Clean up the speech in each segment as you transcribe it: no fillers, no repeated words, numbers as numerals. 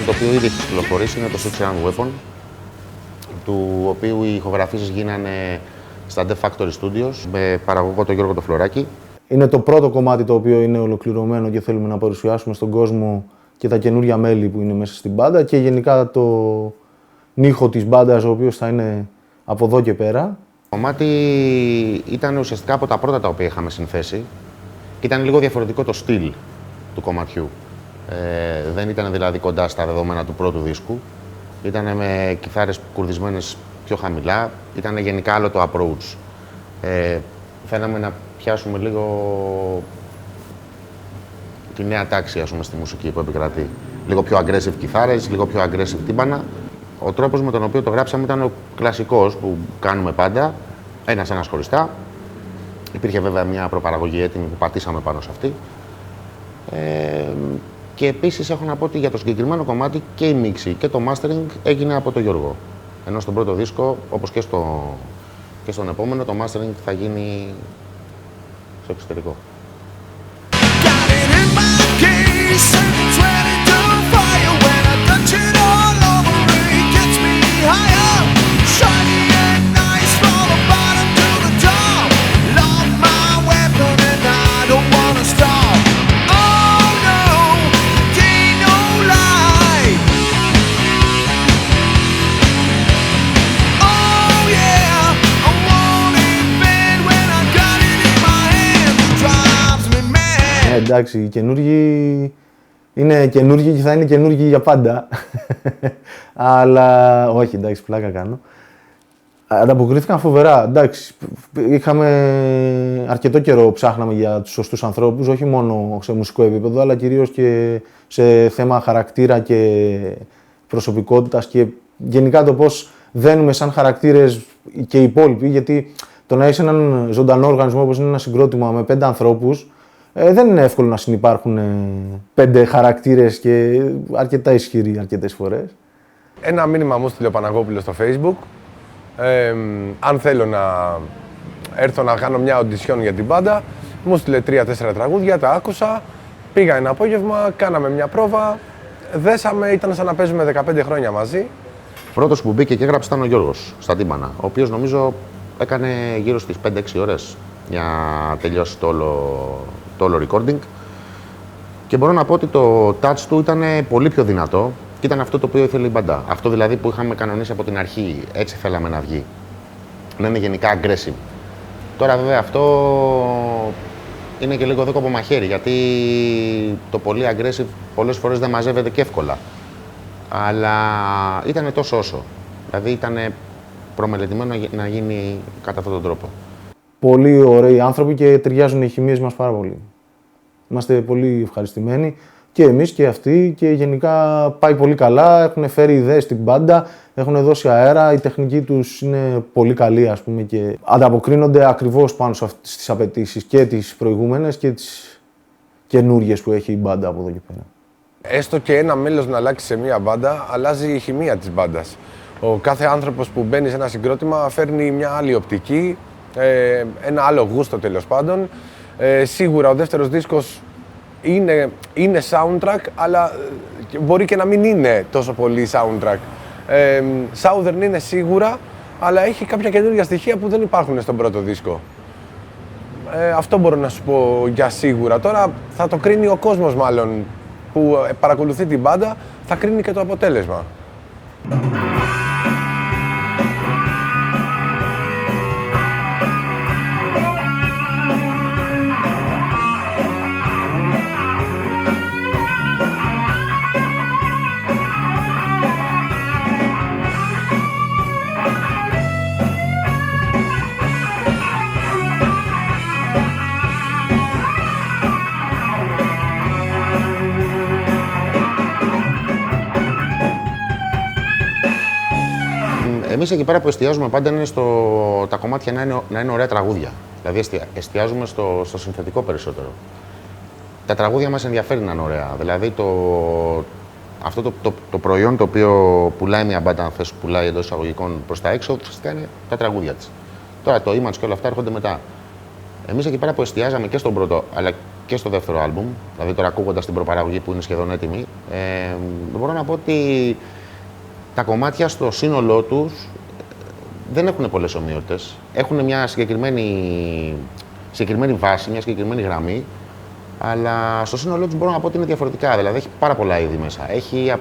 κομμάτι το οποίο ήδη έχει κυκλοφορήσει είναι το Six Round Weapon, του οποίου οι ηχογραφήσεις γίνανε στα Def Factory Studios με παραγωγό τον Γιώργο το Φλωράκη. Είναι το πρώτο κομμάτι το οποίο είναι ολοκληρωμένο και θέλουμε να παρουσιάσουμε στον κόσμο και τα καινούργια μέλη που είναι μέσα στην μπάντα και γενικά το νύχο της μπάντας, ο οποίος θα είναι από εδώ και πέρα. Το κομμάτι ήταν ουσιαστικά από τα πρώτα τα οποία είχαμε συνθέσει και ήταν λίγο διαφορετικό το στυλ του κομματιού. Δεν ήταν δηλαδή κοντά στα δεδομένα του πρώτου δίσκου. Ήταν με κιθάρες κουρδισμένες πιο χαμηλά. Ήταν γενικά άλλο το approach. Θέλαμε να πιάσουμε λίγο τη νέα τάξη, ας πούμε, στη μουσική που επικρατεί. Λίγο πιο aggressive κιθάρες, λίγο πιο aggressive τύμπανα. Ο τρόπος με τον οποίο το γράψαμε ήταν ο κλασικός που κάνουμε πάντα, ένας χωριστά. Υπήρχε βέβαια μια προπαραγωγή έτοιμη που πατήσαμε πάνω σε αυτή. Και επίσης έχω να πω ότι για το συγκεκριμένο κομμάτι και η μίξη και το mastering έγινε από τον Γιώργο. Ενώ στον πρώτο δίσκο, όπως και στον επόμενο, το mastering θα γίνει στο εξωτερικό. Εντάξει, οι καινούργοι είναι καινούργοι και θα είναι καινούργοι για πάντα. Αλλά όχι, εντάξει, πλάκα κάνω. Ανταποκρίθηκαν φοβερά. Εντάξει, είχαμε αρκετό καιρό ψάχναμε για τους σωστούς ανθρώπους, όχι μόνο σε μουσικό επίπεδο, αλλά κυρίως και σε θέμα χαρακτήρα και προσωπικότητας και γενικά το πώς δένουμε σαν χαρακτήρες και οι υπόλοιποι, γιατί το να είσαι έναν ζωντανό οργανισμό όπως είναι ένα συγκρότημα με 5 ανθρώπους, δεν είναι εύκολο να συνυπάρχουν 5 χαρακτήρες και αρκετά ισχυροί αρκετές φορές. Ένα μήνυμα μου στείλε ο Παναγόπουλος στο Facebook. Αν θέλω να έρθω να κάνω μια audition για την μπάντα, μου στείλε 3-4 τραγούδια, τα άκουσα. Πήγα ένα απόγευμα, κάναμε μια πρόβα, δέσαμε, ήταν σαν να παίζουμε 15 χρόνια μαζί. Πρώτος που μπήκε και έγραψε ήταν ο Γιώργος στα τύμπανα, ο οποίος νομίζω έκανε γύρω στις 5-6 ώρες για να τελειώσει το όλο recording. Και μπορώ να πω ότι το touch του ήταν πολύ πιο δυνατό και ήταν αυτό το οποίο ήθελε η μπάντα. Αυτό δηλαδή που είχαμε κανονίσει από την αρχή, έτσι θέλαμε να βγει. Να είναι γενικά aggressive. Τώρα βέβαια αυτό είναι και λίγο δίκοπο μαχαίρι, γιατί το πολύ aggressive πολλές φορές δεν μαζεύεται και εύκολα. Αλλά ήταν τόσο όσο. Δηλαδή ήταν προμελετημένο να γίνει κατά αυτόν τον τρόπο. Πολύ ωραίοι άνθρωποι και ταιριάζουν οι χημείες μας πάρα πολύ. Είμαστε πολύ ευχαριστημένοι και εμείς και αυτοί και γενικά πάει πολύ καλά, έχουν φέρει ιδέες στην μπάντα, έχουν δώσει αέρα, η τεχνική τους είναι πολύ καλή, ας πούμε, και ανταποκρίνονται ακριβώς πάνω στις απαιτήσεις και τις προηγούμενες και τις καινούργιες που έχει η μπάντα από εδώ και πέρα. Έστω και ένα μέλος να αλλάξει σε μία μπάντα, αλλάζει η χημεία της μπάντας. Ο κάθε άνθρωπος που μπαίνει σε ένα συγκρότημα φέρνει μια άλλη οπτική, ένα άλλο γούστο τέλος πάντων. Σίγουρα ο δεύτερος δίσκος είναι soundtrack, αλλά μπορεί και να μην είναι τόσο πολύ soundtrack. Southern είναι σίγουρα, αλλά έχει κάποια καινούργια στοιχεία που δεν υπάρχουν στον πρώτο δίσκο. Αυτό μπορώ να σου πω για σίγουρα. Τώρα θα το κρίνει ο κόσμος μάλλον που παρακολουθεί την μπάντα, θα κρίνει και το αποτέλεσμα. Εμείς εκεί πέρα που εστιάζουμε πάντα είναι τα κομμάτια να είναι ωραία τραγούδια. Δηλαδή εστιάζουμε στο συνθετικό περισσότερο. Τα τραγούδια μας ενδιαφέρει να είναι ωραία. Δηλαδή αυτό το προϊόν το οποίο πουλάει μια μπάντα, αν θες, πουλάει εντός εισαγωγικών προς τα έξω, ουσιαστικά είναι τα τραγούδια της. Τώρα το image και όλα αυτά έρχονται μετά. Εμείς εκεί πέρα που εστιάζαμε και στον πρώτο αλλά και στο δεύτερο άλμπουμ, δηλαδή τώρα ακούγοντας την προπαραγωγή που είναι σχεδόν έτοιμη, μπορώ να πω ότι τα κομμάτια στο σύνολό τους δεν έχουν πολλές ομοιότητες. Έχουν μια συγκεκριμένη βάση, μια συγκεκριμένη γραμμή, αλλά στο σύνολό τους μπορώ να πω ότι είναι διαφορετικά. Δηλαδή έχει πάρα πολλά είδη μέσα. Έχει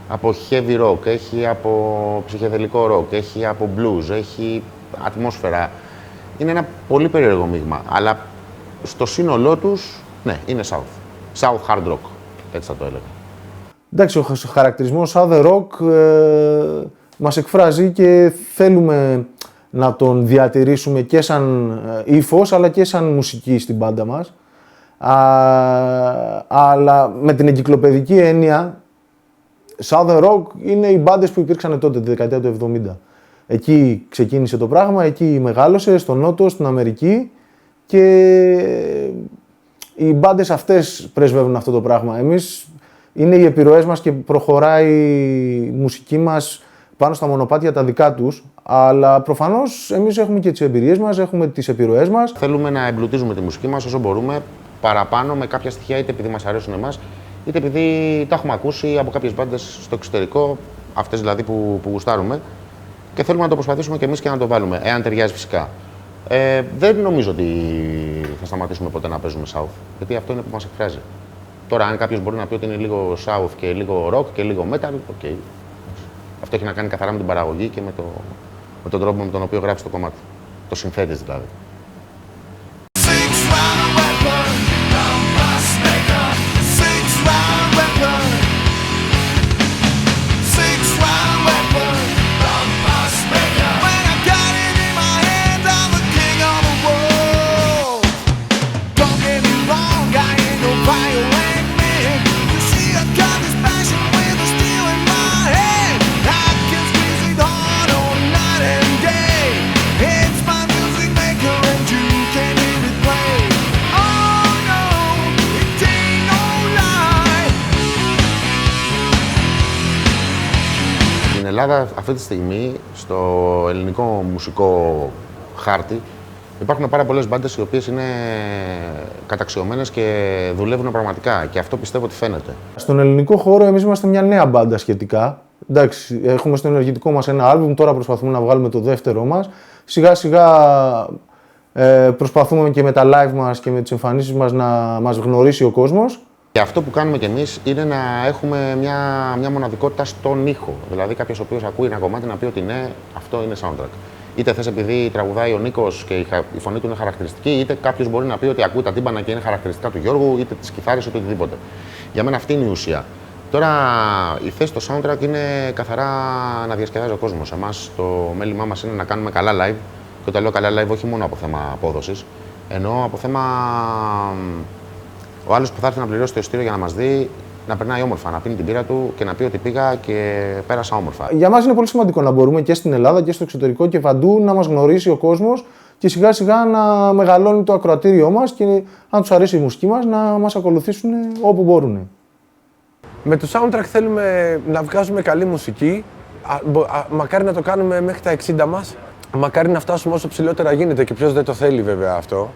από heavy rock, έχει από ψυχεδελικό rock, έχει από blues, έχει ατμόσφαιρα. Είναι ένα πολύ περίεργο μείγμα, αλλά στο σύνολό τους, ναι, είναι South hard rock, έτσι θα το έλεγα. Εντάξει, ο χαρακτηρισμός South rock μας εκφράζει και θέλουμε να τον διατηρήσουμε και σαν ύφος, αλλά και σαν μουσική στην μπάντα μας. Αλλά με την εγκυκλοπαιδική έννοια, Southern Rock είναι οι μπάντες που υπήρξαν τότε, τη δεκαετία του 70. Εκεί ξεκίνησε το πράγμα, εκεί μεγάλωσε, στον Νότο, στην Αμερική και οι μπάντες αυτές πρεσβεύουν αυτό το πράγμα. Εμείς είναι οι επιρροές μας και προχωράει η μουσική μας πάνω στα μονοπάτια τα δικά τους, αλλά προφανώς εμείς έχουμε και τις εμπειρίες μας, έχουμε τις επιρροές μας. Θέλουμε να εμπλουτίζουμε τη μουσική μας όσο μπορούμε παραπάνω με κάποια στοιχεία, είτε επειδή μας αρέσουν εμάς, είτε επειδή τα έχουμε ακούσει από κάποιες μπάντες στο εξωτερικό, αυτές δηλαδή που γουστάρουμε, και θέλουμε να το προσπαθήσουμε και εμείς και να το βάλουμε, εάν ταιριάζει φυσικά. Δεν νομίζω ότι θα σταματήσουμε ποτέ να παίζουμε South, γιατί αυτό είναι που μας εκφράζει. Τώρα, αν κάποιος μπορεί να πει ότι είναι λίγο South και λίγο rock και λίγο metal, ok. Αυτό έχει να κάνει καθαρά με την παραγωγή και με τον τρόπο με τον οποίο γράψει το κομμάτι. Το συνθέτης δηλαδή. Στην Ελλάδα αυτή τη στιγμή, στο ελληνικό μουσικό χάρτη, υπάρχουν πάρα πολλές μπάντες οι οποίες είναι καταξιωμένες και δουλεύουν πραγματικά και αυτό πιστεύω ότι φαίνεται. Στον ελληνικό χώρο εμείς είμαστε μια νέα μπάντα σχετικά. Εντάξει, έχουμε στο ενεργητικό μας ένα άλμπουμ, τώρα προσπαθούμε να βγάλουμε το δεύτερό μας. Σιγά σιγά προσπαθούμε και με τα live μας και με τις εμφανίσεις μας να μας γνωρίσει ο κόσμος. Και αυτό που κάνουμε κι εμείς είναι να έχουμε μια μοναδικότητα στον ήχο. Δηλαδή, κάποιος ο οποίος ακούει ένα κομμάτι να πει ότι ναι, αυτό είναι soundtrack. Είτε θες επειδή τραγουδάει ο Νίκος και η φωνή του είναι χαρακτηριστική, είτε κάποιος μπορεί να πει ότι ακούει τα τύμπανα και είναι χαρακτηριστικά του Γιώργου, είτε τις κιθάρες, είτε οτιδήποτε. Για μένα αυτή είναι η ουσία. Τώρα, η θέση στο soundtrack είναι καθαρά να διασκεδάζει ο κόσμος. Εμάς το μέλημά μας είναι να κάνουμε καλά live. Και όταν λέω καλά live, όχι μόνο από θέμα απόδοσης, εννοώ από θέμα. Ο άλλος που θα έρθει να πληρώσει το εισιτήριο για να μας δει, να περνάει όμορφα, να πίνει την πύρα του και να πει ότι πήγα και πέρασα όμορφα. Για μας είναι πολύ σημαντικό να μπορούμε και στην Ελλάδα και στο εξωτερικό και παντού να μας γνωρίσει ο κόσμος και σιγά σιγά να μεγαλώνει το ακροατήριό μας και αν τους αρέσει η μουσική μας να μας ακολουθήσουν όπου μπορούν. Με το soundtrack θέλουμε να βγάζουμε καλή μουσική. Μακάρι να το κάνουμε μέχρι τα 60 μας. Μακάρι να φτάσουμε όσο ψηλότερα γίνεται και ποιος δεν το θέλει βέβαια αυτό.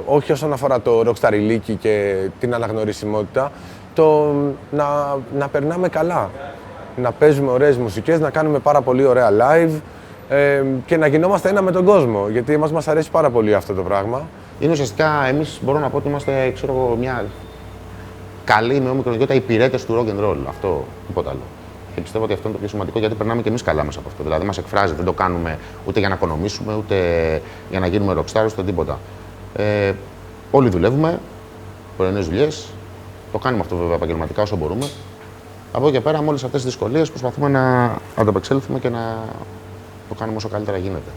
Όχι όσον αφορά το rockstar-ηλίκι και την αναγνωρισιμότητα, να περνάμε καλά. Να παίζουμε ωραίες μουσικές, να κάνουμε πάρα πολύ ωραία live και να γινόμαστε ένα με τον κόσμο, γιατί μας αρέσει πάρα πολύ αυτό το πράγμα. Είναι ουσιαστικά, εμείς μπορώ να πω ότι είμαστε, μια καλή με όμικρον ιδιότητα υπηρέτες του rock and roll. Αυτό, τίποτα άλλο. Και πιστεύω ότι αυτό είναι το πιο σημαντικό, γιατί περνάμε και εμείς καλά μέσα από αυτό. Δηλαδή, μας εκφράζει, δεν το κάνουμε ούτε για να οικονομήσουμε, ούτε για να γίνουμε rockstar, ούτε τίποτα. Όλοι δουλεύουμε, πρωινές δουλειές, το κάνουμε αυτό βέβαια επαγγελματικά όσο μπορούμε. Από εκεί και πέρα, με όλες αυτές τις δυσκολίες προσπαθούμε να ανταπεξέλθουμε και να το κάνουμε όσο καλύτερα γίνεται.